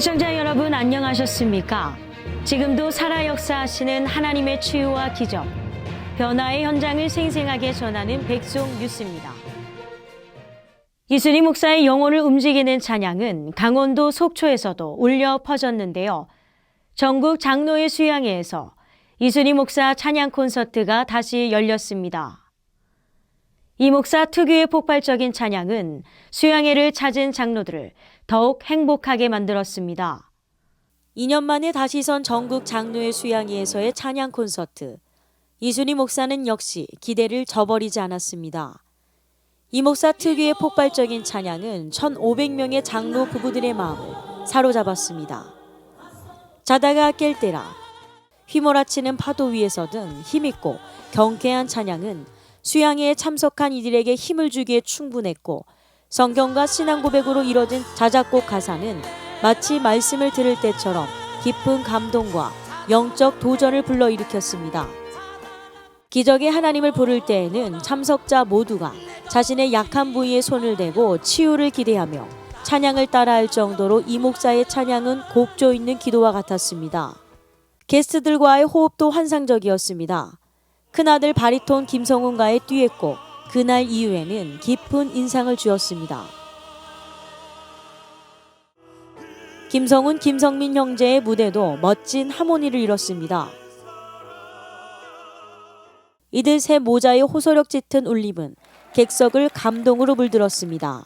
시청자 여러분 안녕하셨습니까? 지금도 살아 역사하시는 하나님의 치유와 기적, 변화의 현장을 생생하게 전하는 백송 뉴스입니다. 이순희 목사의 영혼을 움직이는 찬양은 강원도 속초에서도 울려 퍼졌는데요. 전국 장로회 수양회에서 이순희 목사 찬양 콘서트가 다시 열렸습니다. 이 목사 특유의 폭발적인 찬양은 수양회를 찾은 장로들을 더욱 행복하게 만들었습니다. 2년 만에 다시 선 전국 장로회 수양회에서의 찬양 콘서트. 이순희 목사는 역시 기대를 저버리지 않았습니다. 이 목사 특유의 폭발적인 찬양은 1,500명의 장로 부부들의 마음을 사로잡았습니다. 자다가 깰 때라, 휘몰아치는 파도 위에서든 힘있고 경쾌한 찬양은 수양회에 참석한 이들에게 힘을 주기에 충분했고, 성경과 신앙 고백으로 이뤄진 자작곡 가사는 마치 말씀을 들을 때처럼 깊은 감동과 영적 도전을 불러일으켰습니다. 기적의 하나님을 부를 때에는 참석자 모두가 자신의 약한 부위에 손을 대고 치유를 기대하며 찬양을 따라할 정도로 이 목사의 찬양은 곡조 있는 기도와 같았습니다. 게스트들과의 호흡도 환상적이었습니다. 큰아들 바리톤 김성훈과의 듀엣곡 그날 이후에는 깊은 인상을 주었습니다. 김성훈, 김성민 형제의 무대도 멋진 하모니를 이뤘습니다. 이들 새 모자의 호소력 짙은 울림은 객석을 감동으로 물들었습니다.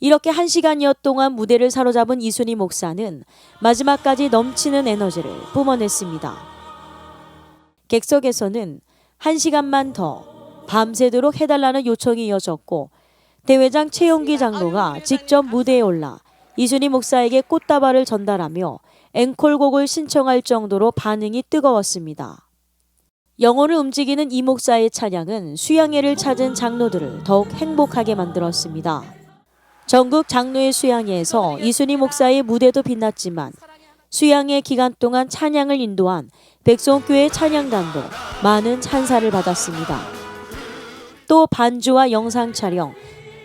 이렇게 1시간여 동안 무대를 사로잡은 이순희 목사는 마지막까지 넘치는 에너지를 뿜어냈습니다. 객석에서는 1시간만 더 밤새도록 해달라는 요청이 이어졌고, 대회장 최용기 장로가 직접 무대에 올라 이순희 목사에게 꽃다발을 전달하며 앵콜곡을 신청할 정도로 반응이 뜨거웠습니다. 영혼을 움직이는 이 목사의 찬양은 수양회를 찾은 장로들을 더욱 행복하게 만들었습니다. 전국 장로회 수양회에서 이순희 목사의 무대도 빛났지만 수양회 기간 동안 찬양을 인도한 백송교회 찬양단도 많은 찬사를 받았습니다. 또 반주와 영상 촬영,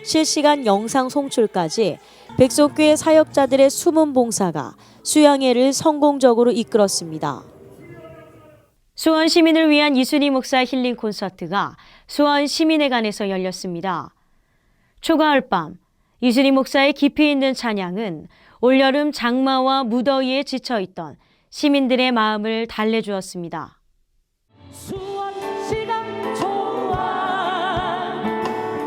실시간 영상 송출까지 백송교회 사역자들의 숨은 봉사가 수양회를 성공적으로 이끌었습니다. 수원 시민을 위한 이순희 목사 힐링 콘서트가 수원 시민회관에서 열렸습니다. 초가을 밤, 이순희 목사의 깊이 있는 찬양은 올여름 장마와 무더위에 지쳐있던 시민들의 마음을 달래주었습니다. 수원시가 좋아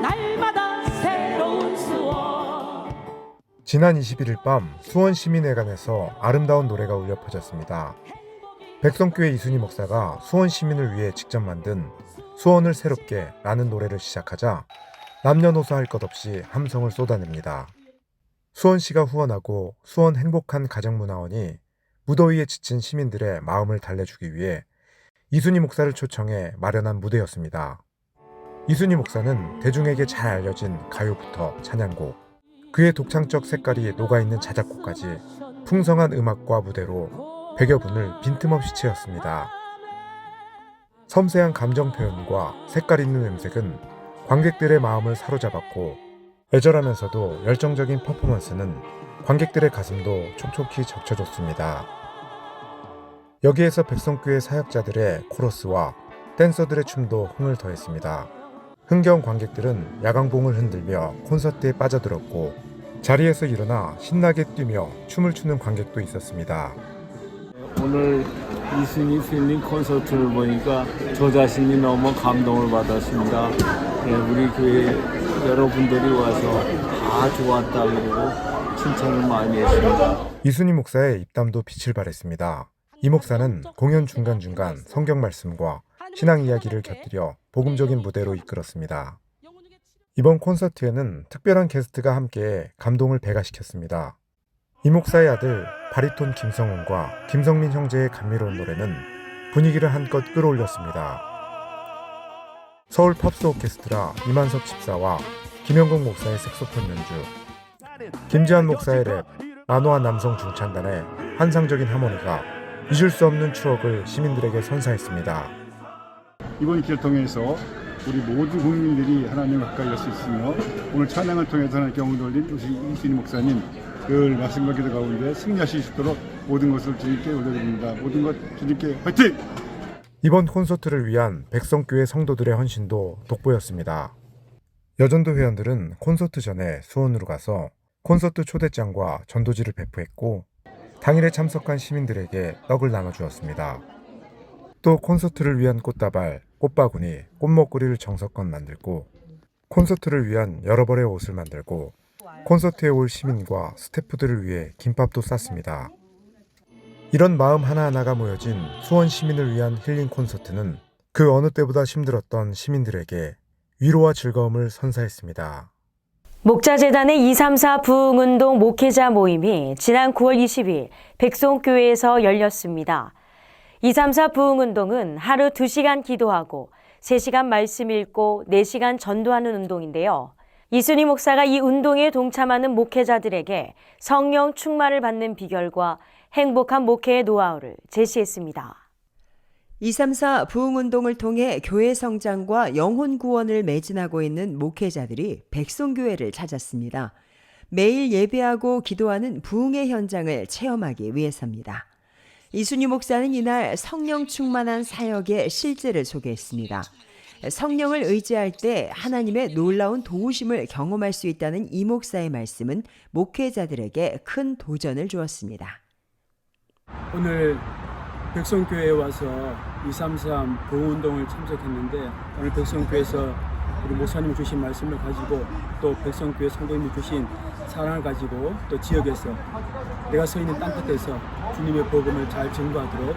날마다 새로운 수원. 지난 21일 밤 수원시민회관에서 아름다운 노래가 울려 퍼졌습니다. 백성교회 이순희 목사가 수원 시민을 위해 직접 만든 수원을 새롭게 라는 노래를 시작하자 남녀노소 할 것 없이 함성을 쏟아냅니다. 수원시가 후원하고 수원 행복한 가정문화원이 무더위에 지친 시민들의 마음을 달래주기 위해 이순희 목사를 초청해 마련한 무대였습니다. 이순희 목사는 대중에게 잘 알려진 가요부터 찬양곡, 그의 독창적 색깔이 녹아있는 자작곡까지 풍성한 음악과 무대로 100여 분을 빈틈없이 채웠습니다. 섬세한 감정 표현과 색깔 있는 음색은 관객들의 마음을 사로잡았고, 애절하면서도 열정적인 퍼포먼스는 관객들의 가슴도 촉촉히 적셔줬습니다. 여기에서 백성교회 사역자들의 코러스와 댄서들의 춤도 흥을 더했습니다. 흥겨운 관객들은 야광봉을 흔들며 콘서트에 빠져들었고, 자리에서 일어나 신나게 뛰며 춤을 추는 관객도 있었습니다. 오늘 이순희 필링 콘서트를 보니까 저 자신이 너무 감동을 받았습니다. 우리 교회 여러분들이 와서 다 좋았다 그러고 칭찬을 많이 했습니다. 이순희 목사의 입담도 빛을 발했습니다. 이 목사는 공연 중간중간 성경 말씀과 신앙 이야기를 곁들여 복음적인 무대로 이끌었습니다. 이번 콘서트에는 특별한 게스트가 함께 감동을 배가시켰습니다. 이 목사의 아들 바리톤 김성훈과 김성민 형제의 감미로운 노래는 분위기를 한껏 끌어올렸습니다. 서울 팝스 오케스트라 이만석 집사와 김영국 목사의 색소폰 연주, 김지한 목사의 랩, 만호한 남성 중창단의 환상적인 하모니가 잊을 수 없는 추억을 시민들에게 선사했습니다. 이번 기회를 통해서 우리 모든 국민들이 하나님을 가까이 할 수 있으며 오늘 찬양을 통해서 하나님께 영광 돌린 우리 이순희 목사님 늘 말씀과 기도 가운데 승리하실 수 있도록 모든 것을 주님께 올려드립니다. 모든 것 주님께 화이팅! 이번 콘서트를 위한 백성교회 성도들의 헌신도 돋보였습니다. 여전도 회원들은 콘서트 전에 수원으로 가서 콘서트 초대장과 전도지를 배포했고 당일에 참석한 시민들에게 떡을 나눠주었습니다. 또 콘서트를 위한 꽃다발, 꽃바구니, 꽃목걸이를 정성껏 만들고 콘서트를 위한 여러 벌의 옷을 만들고 콘서트에 올 시민과 스태프들을 위해 김밥도 쌌습니다. 이런 마음 하나하나가 모여진 수원 시민을 위한 힐링 콘서트는 그 어느 때보다 힘들었던 시민들에게 위로와 즐거움을 선사했습니다. 목자재단의 234 부흥운동 목회자 모임이 지난 9월 20일 백송교회에서 열렸습니다. 234 부흥운동은 하루 2시간 기도하고 3시간 말씀 읽고 4시간 전도하는 운동인데요. 이순희 목사가 이 운동에 동참하는 목회자들에게 성령 충만을 받는 비결과 행복한 목회의 노하우를 제시했습니다. 234 부흥운동을 통해 교회 성장과 영혼 구원을 매진하고 있는 목회자들이 백송교회를 찾았습니다. 매일 예배하고 기도하는 부흥의 현장을 체험하기 위해서입니다. 이순희 목사는 이날 성령 충만한 사역의 실제를 소개했습니다. 성령을 의지할 때 하나님의 놀라운 도우심을 경험할 수 있다는 이 목사의 말씀은 목회자들에게 큰 도전을 주었습니다. 오늘 백성교회에 와서 233 부흥운동을 참석했는데 오늘 백성교회에서 우리 목사님이 주신 말씀을 가지고 또 백성교회 성도님이 주신 사랑을 가지고 또 지역에서 내가 서 있는 땅끝에서 주님의 복음을 잘 전도하도록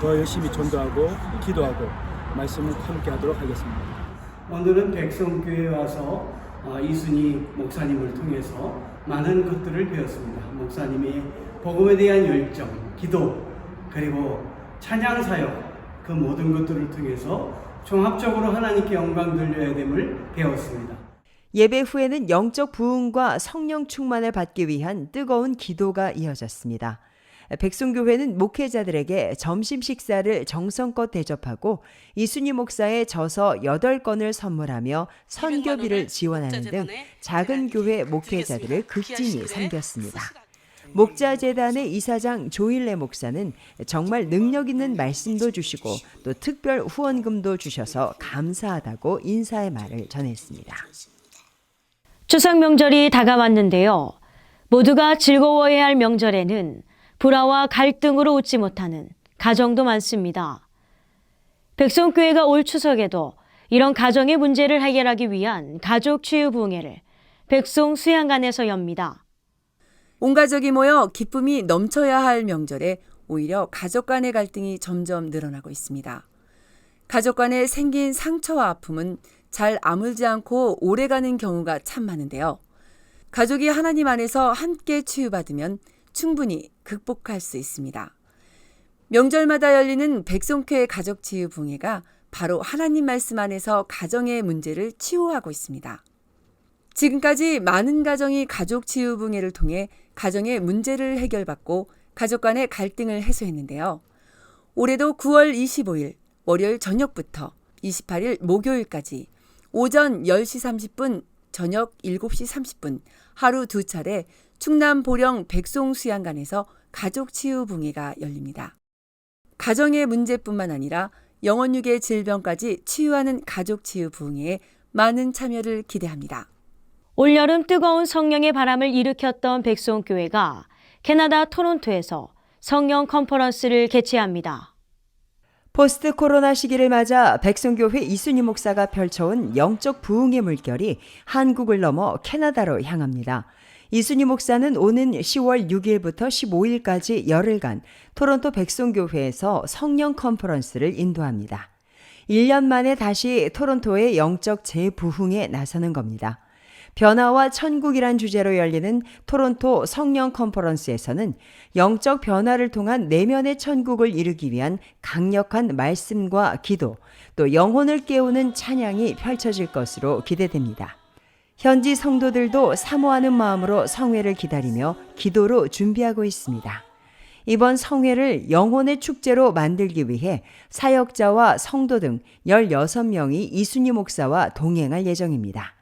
더 열심히 전도하고 기도하고 말씀을 함께 하도록 하겠습니다. 오늘은 백성교회에 와서 이순희 목사님을 통해서 많은 것들을 배웠습니다. 목사님이 복음에 대한 열정, 기도, 그리고 찬양 사역, 그 모든 것들을 통해서 종합적으로 하나님께 영광 돌려야 됨을 배웠습니다. 예배 후에는 영적 부흥과 성령 충만을 받기 위한 뜨거운 기도가 이어졌습니다. 백송교회는 목회자들에게 점심 식사를 정성껏 대접하고 이순희 목사의 저서 8권을 선물하며 선교비를 지원하는 등 작은 교회 목회자들을 극진히 섬겼습니다. 목자재단의 이사장 조일래 목사는 정말 능력 있는 말씀도 주시고 또 특별 후원금도 주셔서 감사하다고 인사의 말을 전했습니다. 추석 명절이 다가왔는데요. 모두가 즐거워해야 할 명절에는 불화와 갈등으로 웃지 못하는 가정도 많습니다. 백성교회가 올 추석에도 이런 가정의 문제를 해결하기 위한 가족 치유 부흥회를 백송 수양관에서 엽니다. 온 가족이 모여 기쁨이 넘쳐야 할 명절에 오히려 가족 간의 갈등이 점점 늘어나고 있습니다. 가족 간에 생긴 상처와 아픔은 잘 아물지 않고 오래가는 경우가 참 많은데요. 가족이 하나님 안에서 함께 치유받으면 충분히 극복할 수 있습니다. 명절마다 열리는 백송교회 가족치유 부흥회가 바로 하나님 말씀 안에서 가정의 문제를 치유하고 있습니다. 지금까지 많은 가정이 가족치유 부흥회를 통해 가정의 문제를 해결받고 가족 간의 갈등을 해소했는데요. 올해도 9월 25일 월요일 저녁부터 28일 목요일까지 오전 10시 30분, 저녁 7시 30분 하루 2차례 충남 보령 백송수양관에서 가족치유 부흥회가 열립니다. 가정의 문제뿐만 아니라 영혼육의 질병까지 치유하는 가족치유 부흥회에 많은 참여를 기대합니다. 올여름 뜨거운 성령의 바람을 일으켰던 백송교회가 캐나다 토론토에서 성령 컨퍼런스를 개최합니다. 포스트 코로나 시기를 맞아 백송교회 이순희 목사가 펼쳐온 영적 부흥의 물결이 한국을 넘어 캐나다로 향합니다. 이순희 목사는 오는 10월 6일부터 15일까지 열흘간 토론토 백송교회에서 성령 컨퍼런스를 인도합니다. 1년 만에 다시 토론토의 영적 재부흥에 나서는 겁니다. 변화와 천국이란 주제로 열리는 토론토 성령 컨퍼런스에서는 영적 변화를 통한 내면의 천국을 이루기 위한 강력한 말씀과 기도, 또 영혼을 깨우는 찬양이 펼쳐질 것으로 기대됩니다. 현지 성도들도 사모하는 마음으로 성회를 기다리며 기도로 준비하고 있습니다. 이번 성회를 영혼의 축제로 만들기 위해 사역자와 성도 등 16명이 이순희 목사와 동행할 예정입니다.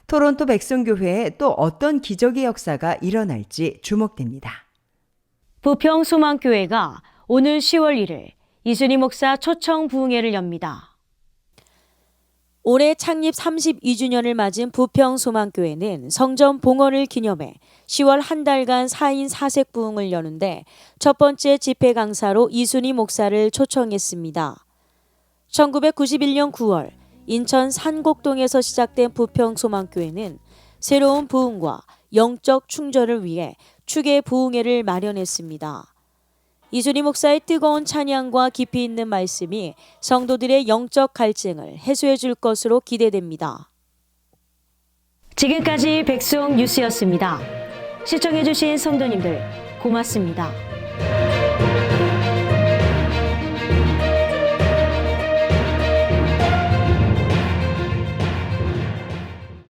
토론토 백성교회에 또 어떤 기적의 역사가 일어날지 주목됩니다. 부평 소망교회가 오늘 10월 1일 이순희 목사 초청 부흥회를 엽니다. 올해 창립 32주년을 맞은 부평 소망교회는 성전 봉헌을 기념해 10월 한 달간 4인 4색 부흥을 여는데 첫 번째 집회 강사로 이순희 목사를 초청했습니다. 1991년 9월 인천 산곡동에서 시작된 부평 소망교회는 새로운 부흥과 영적 충전을 위해 추계 부흥회를 마련했습니다. 이순희 목사의 뜨거운 찬양과 깊이 있는 말씀이 성도들의 영적 갈증을 해소해 줄 것으로 기대됩니다. 지금까지 백송 뉴스였습니다. 시청해 주신 성도님들 고맙습니다.